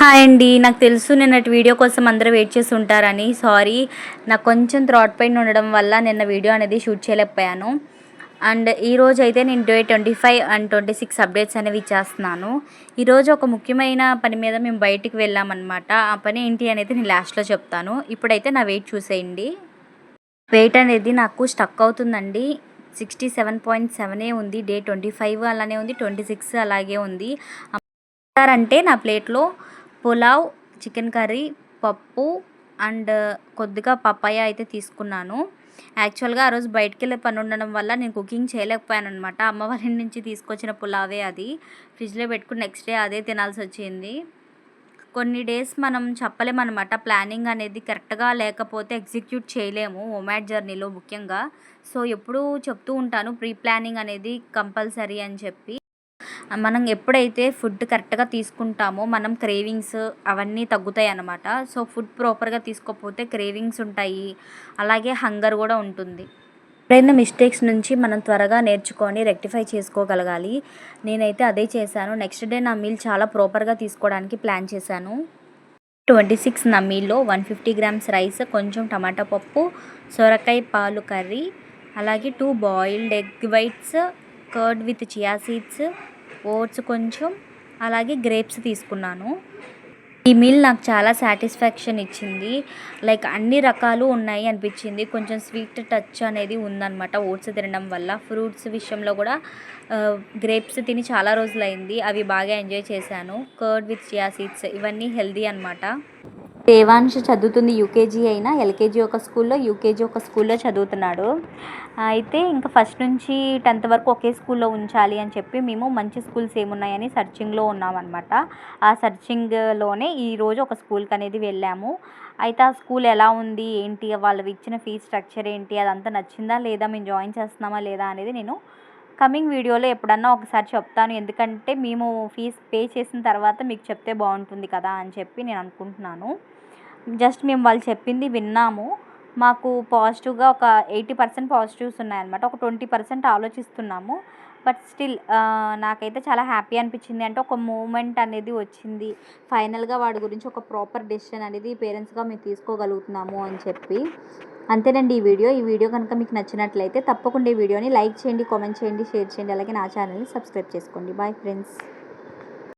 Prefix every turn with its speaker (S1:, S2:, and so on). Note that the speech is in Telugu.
S1: హాయ్ అండి. నాకు తెలుసు నిన్నటి వీడియో కోసం అందరూ వెయిట్ చేసి ఉంటారని. సారీ, నాకు కొంచెం థ్రోట్ పెయిన్ ఉండడం వల్ల నిన్న వీడియో అనేది షూట్ చేయలేకపోయాను. అండ్ ఈరోజు అయితే నేను డే 25 అండ్ 26 అప్డేట్స్ అనేవి ఇచ్చేస్తున్నాను. ఈరోజు ఒక ముఖ్యమైన పని మీద మేము బయటికి వెళ్ళామన్నమాట. ఆ పని ఏంటి అనేది నేను లాస్ట్లో చెప్తాను. ఇప్పుడైతే నా వెయిట్ చూసేయండి. వెయిట్ అనేది నాకు స్టక్ అవుతుందండి. 67.7 ఉంది. డే 25 అలానే ఉంది, 26 అలాగే ఉంది. అంటే నా ప్లేట్లో పులావ్, చికెన్ కర్రీ, పప్పు అండ్ కొద్దిగా పపాయ అయితే తీసుకున్నాను. యాక్చువల్గా ఆ రోజు బయటికెళ్ళే పని ఉండడం వల్ల నేను కుకింగ్ చేయలేకపోయాను అనమాట. అమ్మ వాళ్ళ ఇంటి నుంచి తీసుకొచ్చిన పులావే అది ఫ్రిడ్జ్లో పెట్టుకుని నెక్స్ట్ డే అదే తినాల్సి వచ్చింది. కొన్ని డేస్ మనం చెప్పలేమన్నమాట. ప్లానింగ్ అనేది కరెక్ట్గా లేకపోతే ఎగ్జిక్యూట్ చేయలేము ఒమాడ్ జర్నీలో ముఖ్యంగా. సో ఎప్పుడూ చెప్తూ ఉంటాను ప్రీ ప్లానింగ్ అనేది కంపల్సరీ అని చెప్పి. మనం ఎప్పుడైతే ఫుడ్ కరెక్ట్గా తీసుకుంటామో మనం క్రేవింగ్స్ అవన్నీ తగ్గుతాయి అన్నమాట. సో ఫుడ్ ప్రాపర్గా తీసుకోకపోతే క్రేవింగ్స్ ఉంటాయి, అలాగే హంగర్ కూడా ఉంటుంది. ఎప్పుడైనా మిస్టేక్స్ నుంచి మనం త్వరగా నేర్చుకొని రెక్టిఫై చేసుకోగలగాలి. నేనైతే అదే చేశాను. నెక్స్ట్ డే నా మీల్ చాలా ప్రాపర్గా తీసుకోవడానికి ప్లాన్ చేశాను. 26 నా మీల్లో 150 గ్రామ్స్ రైస్, కొంచెం టమాటా పప్పు, సొరకాయ పాలు కర్రీ, అలాగే 2 boiled egg whites, curd with chia seeds, oats కొంచెం, అలాగే గ్రేప్స్ తీసుకున్నాను. ఈ మీల్ నాకు చాలా సాటిస్ఫాక్షన్ ఇచ్చింది. లైక్ అన్ని రకాలు ఉన్నాయి అనిపించింది. కొంచెం స్వీట్ టచ్ అనేది ఉందన్నమాట ఓట్స్ తినడం వల్ల. ఫ్రూట్స్ విషయంలో కూడా గ్రేప్స్ తిని చాలా రోజులైంది, అవి బాగా ఎంజాయ్ చేశాను. కర్డ్ విత్ చియా సీడ్స్ ఇవన్నీ హెల్దీ అనమాట. దేవాంశ్ చదువుతుంది యూకేజీ అయినా, ఎల్కేజీ ఒక స్కూల్లో, యూకేజీ ఒక స్కూల్లో చదువుతున్నాడు. అయితే ఇంకా ఫస్ట్ నుంచి 10th వరకు ఒకే స్కూల్లో ఉంచాలి అని చెప్పి మేము మంచి స్కూల్స్ ఏమున్నాయని సర్చింగ్లో ఉన్నామన్నమాట. ఆ సర్చింగ్లోనే ఈరోజు ఒక స్కూల్కి అనేది వెళ్ళాము. అయితే ఆ స్కూల్ ఎలా ఉంది ఏంటి, వాళ్ళు ఇచ్చిన ఫీజ్ స్ట్రక్చర్ ఏంటి, అదంతా నచ్చిందా లేదా, మేము జాయిన్ చేస్తున్నామా లేదా అనేది నేను కమింగ్ వీడియోలో ఎప్పుడన్నా ఒకసారి చెప్తాను. ఎందుకంటే మేము ఫీజ్ పే చేసిన తర్వాత మీకు చెప్తే బాగుంటుంది కదా అని చెప్పి నేను అనుకుంటున్నాను. జస్ట్ మేము వాళ్ళు చెప్పింది విన్నాము. మాకు పాజిటివ్గా ఒక 80% పాజిటివ్స్ ఉన్నాయన్నమాట. ఒక 20% ఆలోచిస్తున్నాము. బట్ స్టిల్ నాకైతే చాలా హ్యాపీ అనిపించింది. అంటే ఒక మూమెంట్ అనేది వచ్చింది. ఫైనల్గా వాడి గురించి ఒక ప్రాపర్ డెసిషన్ అనేది పేరెంట్స్గా మేము తీసుకోగలుగుతున్నాము అని చెప్పి. అంతేనండి ఈ వీడియో కనుక మీకు నచ్చినట్లయితే తప్పకుండా ఈ వీడియోని లైక్ చేయండి, కామెంట్ చేయండి, షేర్ చేయండి, అలాగే నా ఛానల్ని సబ్స్క్రైబ్ చేసుకోండి. Bye friends.